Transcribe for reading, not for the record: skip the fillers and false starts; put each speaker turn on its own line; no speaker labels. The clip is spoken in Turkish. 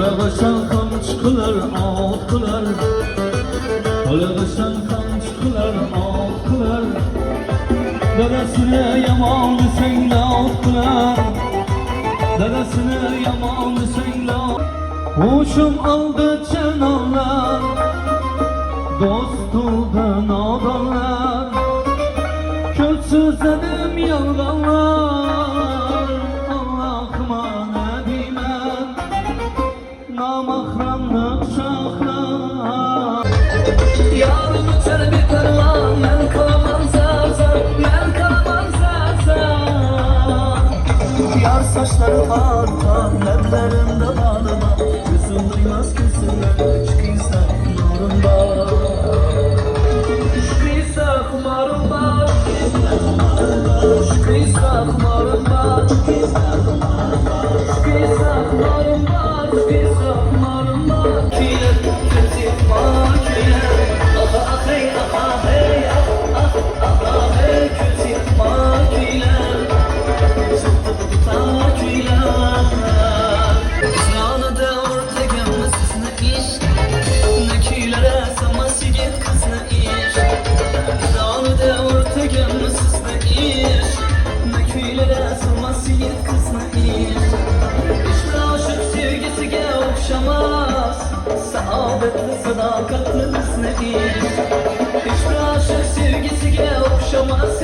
Olağasan qamchiqlar ot qilar, olağasan qamchiqlar ot qilar. Dadasini yomon desang ot qilar, dadasini yomon desang ot. O'shim oldi chanonlar, do'st oldi nodonlar. Ko'p so'zladim yolg'onlar, Allohima nima deyman, nomahramlik shohlar. Yorim o'tar beparvo, men qilaman zar-zar, men qilaman zar-zar. Yar sochlari qor-qor, lablarimda bog'lama, ko'zim duymas ko'zimdan, chiqiysa xumorim bor. Chiqiysa xumorim bor, chiqiysa xumorim bor, chiqiysa xumorim bor, chiqiysa xumorim bor, chiqiysa xumorim bor. Kuylar, ko'zim bor, kuylar, hey, hey, hey, ko'zim bor, kuylar, kuylar. Zonada o'rtagamiz sizni ish, ne kuylari samas yigit qizni ish. Zonada o'rtagamiz sizni ish, ne kuylari samas yigit qizni ish. Ishq oshiq sevgisiga o'xshamas, saodatli sadoqatli bizni ish. Ishq oshiq sevgisiga o'xshamas.